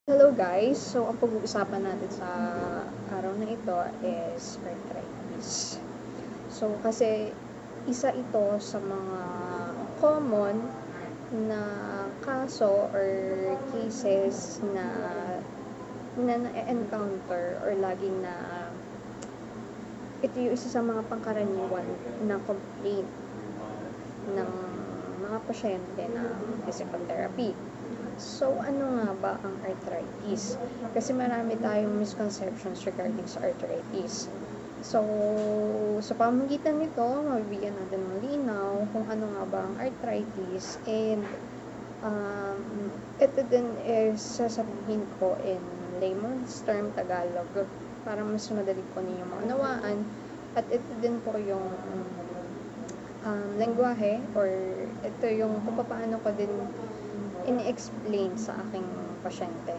Hello guys! So, ang pag-uusapan natin sa araw na ito is arthritis. So, kasi isa ito sa mga common na kaso or cases na na-encounter or laging na ito yung isa sa mga pangkaraniwan na complaint ng mga pasyente ng physical therapy. So, ano nga ba ang arthritis? Kasi marami tayong misconceptions regarding sa arthritis. So, sa pamamagitan nito, mabibigyan natin ng linaw kung ano nga ba ang arthritis and ito din is sasabihin ko in layman's term Tagalog para mas madali po ninyong maunawaan at ito din po yung lengguwahe or ito yung kung paano ko din ini-explain sa aking pasyente.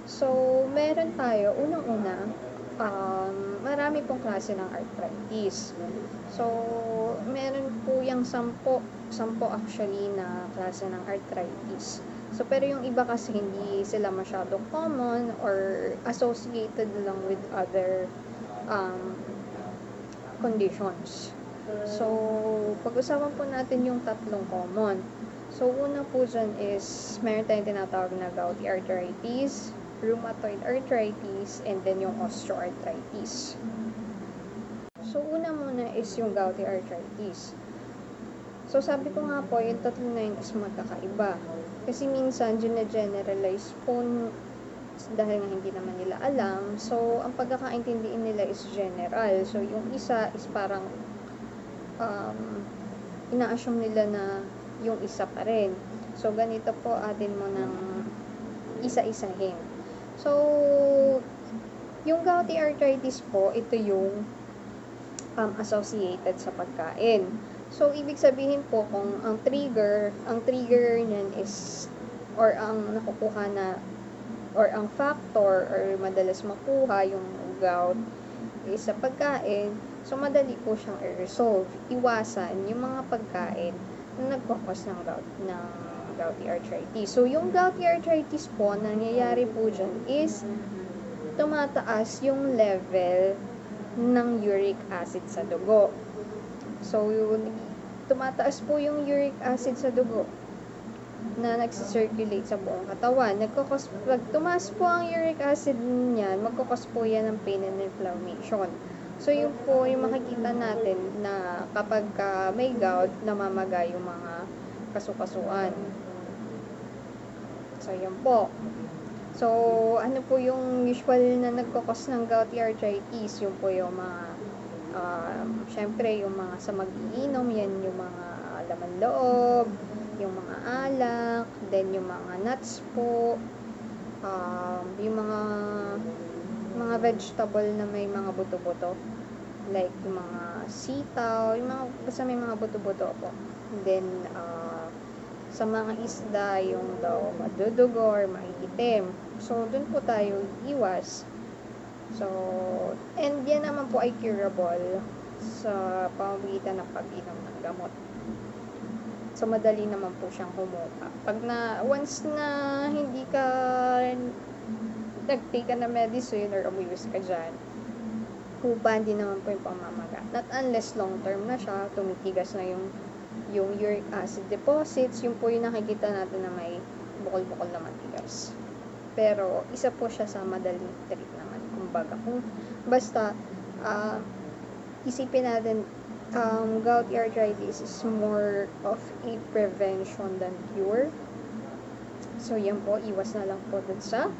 So, meron tayo, unang-una, marami pong klase ng arthritis. So, meron po yung 10 actually na klase ng arthritis. So, pero yung iba kasi hindi sila masyadong common or associated lang with other conditions. So, pag-usapan po natin yung tatlong common. So, una po dyan is, meron tayong tinatawag na gouty arthritis, rheumatoid arthritis, and then yung osteoarthritis. So, una muna is yung gouty arthritis. So, sabi ko nga po, yung tatlo na yun is magkakaiba. Kasi minsan, generalize po dahil nga hindi naman nila alam. So, ang pagkakaintindihin nila is general. So, yung isa is parang ina-assume nila na yung isa pa rin. So, ganito po atin mo ng isa-isahin. So, yung gouty arthritis po, ito yung associated sa pagkain. So, ibig sabihin po kung ang trigger niyan is or ang nakukuha na or ang factor or madalas makuha yung gout is sa pagkain, so madali po siyang i-resolve. Iwasan yung mga pagkain na nagkakos ng gouty arthritis. So, yung gouty arthritis po, nangyayari po dyan is tumataas yung level ng uric acid sa dugo. So, tumataas po yung uric acid sa dugo na nagsisirculate sa buong katawan. Pag tumaas po ang uric acid niyan, magkakos po yan ng pain and inflammation. So, yun po yung makikita natin na kapag may gout, namamaga yung mga kasukasuan. So, yun po. So, ano po yung usual na nagkakos ng gouty arthritis? Yung po yung mga, syempre, yung mga sa mag-iinom, yan yung mga laman loob, yung mga alak, then yung mga nuts po, yung mga vegetable na may mga buto-buto, like yung mga sitaw, yung mga, basta may mga buto-buto po. And then, sa mga isda, yung daw madudugo or maiitim. So, dun po tayo iwas. So, and yan naman po ay curable sa pamamagitan ng pag-inom ng gamot. So, madali naman po siyang humupa. Once na hindi ka nag-take ka na medicine or umiwas ka dyan, hupa, hindi naman po yung pamamaga. Not unless long term na siya, tumitigas na yung uric acid deposits, yung po yung nakikita natin na may bukol-bukol na matigas. Pero, isa po siya sa madaling treat naman. Kumbaga, kung basta, isipin natin, gouty arthritis is more of a prevention than cure. So, yan po, iwas na lang po dun sa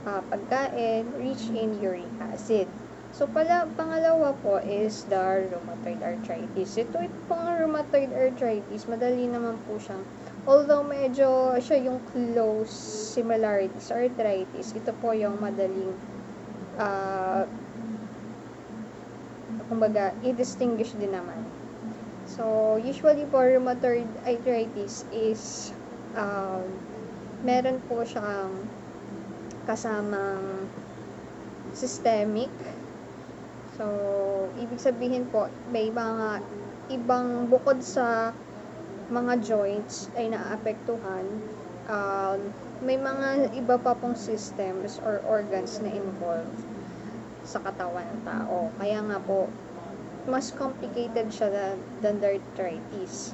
pagkain, rich in uric acid. So, pangalawa po is the rheumatoid arthritis. Ito pong rheumatoid arthritis, madali naman po siyang, although medyo siya yung close similarity sa arthritis, ito po yung madaling, kumbaga, i-distinguish din naman. So, usually po, rheumatoid arthritis is, meron po siyang kasamang systemic. So, ibig sabihin po, may mga ibang bukod sa mga joints ay naapektuhan, may mga iba pa pong systems or organs na involved sa katawan ng tao. Kaya nga po, mas complicated siya than the arthritis.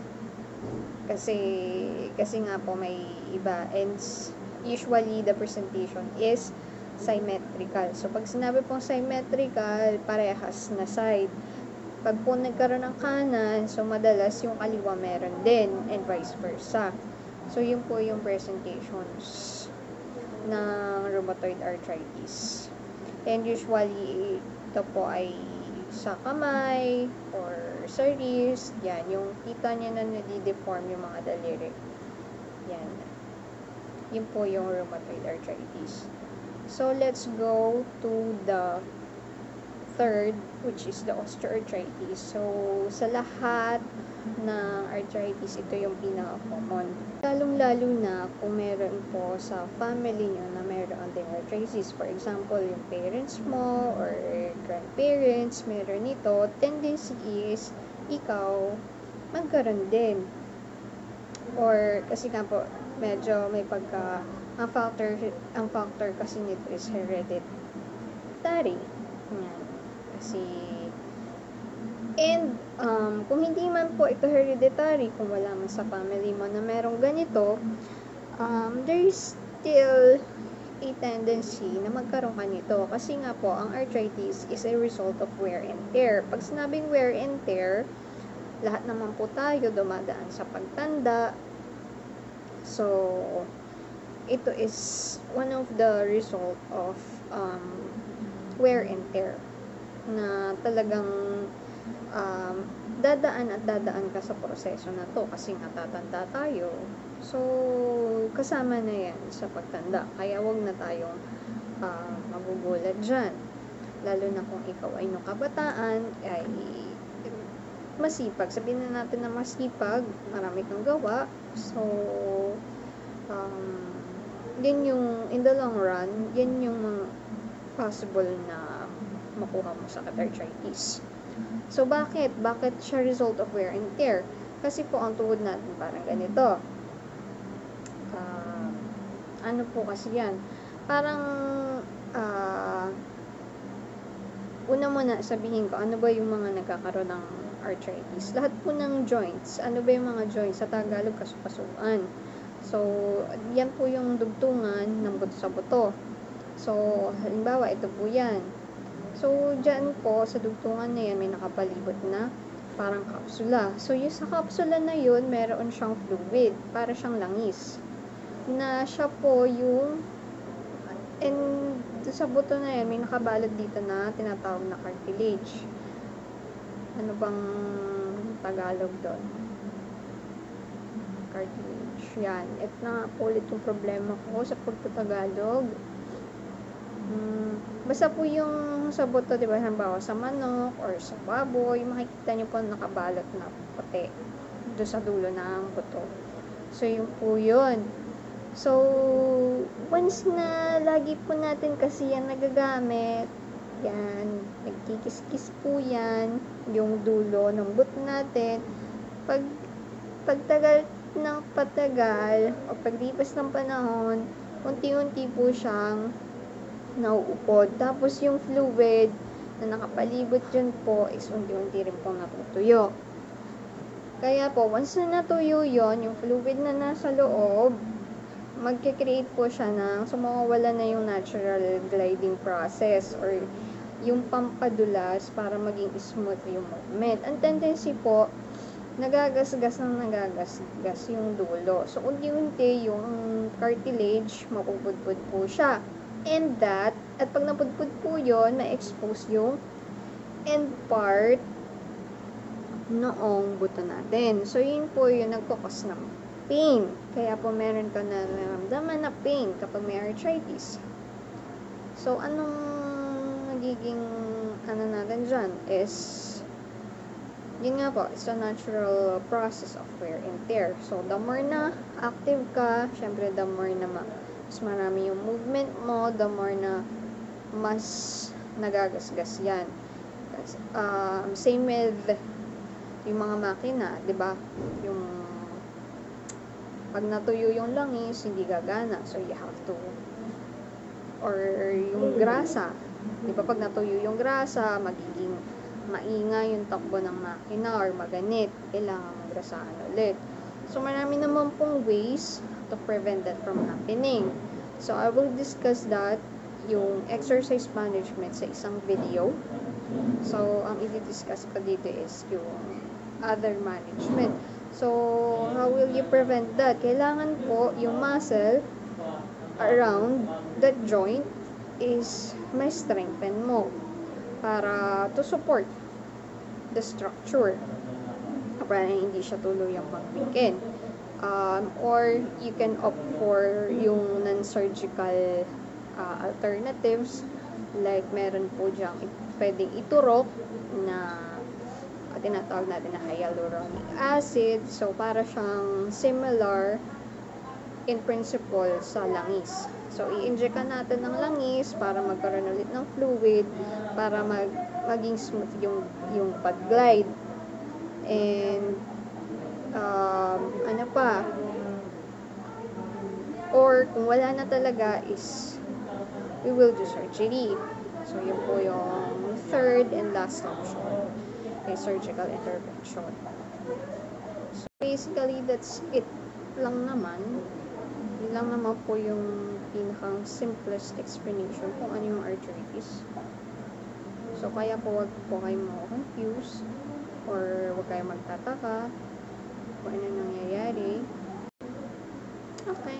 Kasi nga po may iba, and usually the presentation is symmetrical. So pag sinabi pong symmetrical, parehas na side. Pag po nagkaroon ng kanan, so madalas yung kaliwa meron din, and vice versa. So yun po yung presentations ng rheumatoid arthritis. And usually ito po ay sa kamay or sa wrist. Yan, yung kita niya na nadideform yung mga daliri. Yan. Yun po yung rheumatoid arthritis. So let's go to the third, which is the osteoarthritis. So, sa lahat ng arthritis, ito yung pinaka-common. Lalong-lalo na kung meron po sa family nyo na meron din arthritis. For example, yung parents mo or grandparents, meron ito. Tendency is, ikaw, magkaroon din. Or, kasi nga po, medyo may pagka, ang factor kasi nito is hereditary. Yan. Kasi, and, kung hindi man po ito hereditary, kung wala man sa family mo na merong ganito, there is still a tendency na magkaroon ka nito. Kasi nga po, ang arthritis is a result of wear and tear. Pag sinabing wear and tear, lahat naman po tayo dumadaan sa pagtanda. So, ito is one of the result of wear and tear na talagang dadaan ka sa proseso na to kasi nga tatanda tayo. So, kasama na yan sa pagtanda. Kaya wag na tayong magugulat dyan. Lalo na kung ikaw ay nung kabataan, ay masipag. Sabihin na natin na masipag, marami kang gawa. So, yan yung, in the long run, yan yung possible na makuha mo sa arthritis. So, bakit? Bakit siya result of wear and tear? Kasi po, ang tuhod natin parang ganito. Ano po kasi yan? Parang, una muna sabihin ko, ano ba yung mga nagkakaroon ng arthritis? Lahat po ng joints. Ano ba yung mga joints? Sa Tagalog, kasukasuan. So, yan po yung dugtungan ng buto sa buto. So, halimbawa, ito po yan. So, dyan po, sa dugtungan na yan, may nakapalibot na parang kapsula. So, yung sa kapsula na yun, meron siyang fluid, para siyang langis. Na siya po yung, and sa buto na yan, may nakabalot dito na tinatawag na cartilage. Ano bang Tagalog doon? Cartilage. Yan. Ito na po ulit yung problema ko sa pagtatagalog. Basta po yung sa buto, diba, halimbawa sa manok or sa baboy, makikita nyo po nakabalot na puti doon sa dulo ng buto. So, yun po yun. So, once na lagi po natin kasi yan nagagamit, yan, nagkikis-kis po yan, yung dulo ng buto natin, pagtagal ng patagal, o paglipas ng panahon, unti-unti po siyang nauupod. Tapos yung fluid na nakapalibot dyan po is unti-unti rin pong natutuyo. Kaya po, once na natuyo yon, yung fluid na nasa loob, magkikreate po siya ng sumawawala na yung natural gliding process or yung pampadulas para maging smooth yung movement. Ang tendency po, nagagasgas yung dulo. So, unti-unti yung cartilage, mapupudpud po siya. And that, at pag napudpud po yun, ma-expose yung end part noong buto natin. So, yun po yung nagkakos ng pain. Kaya po meron ka na naramdaman na pain kapag may arthritis. So, anong nagiging natin dyan is, yun nga po, it's a natural process of wear and tear. So, the more na active ka, syempre the more na mas marami yung movement mo, the more na mas nagagasgas yan. Same with yung mga makina, 'di ba? Yung pag natuyo yung langis, hindi gagana. So, you have to, or yung grasa. Di ba, pag natuyo yung grasa, magiging maingay yung takbo ng makina or maganit. Kailangan magrasaan ulit. So, marami naman pong ways to prevent that from happening. So, I will discuss that, yung exercise management sa isang video. So, ang i-discuss ko dito is yung other management. So, how will you prevent that? Kailangan po yung muscle around that joint is may strengthen mo para to support the structure para hindi siya tuluyang magbikin. Or you can opt for yung non-surgical alternatives, like meron po diyang pwedeng iturok na tinatawag natin na hyaluronic acid. So, para siyang similar in principle sa langis. So, i-inject natin ng langis para magkaroon ulit ng fluid, para maging smooth yung pag-glide. And, ano pa? Or, kung wala na talaga is, we will do surgery. So, yun po yung third and last option. A surgical intervention. So, basically, that's it lang naman. Yun lang naman po yung pinakang simplest explanation kung ano yung arthritis. So, kaya po wag po kayo ma-confuse or wag kayo magtataka kung ano nangyayari. Okay.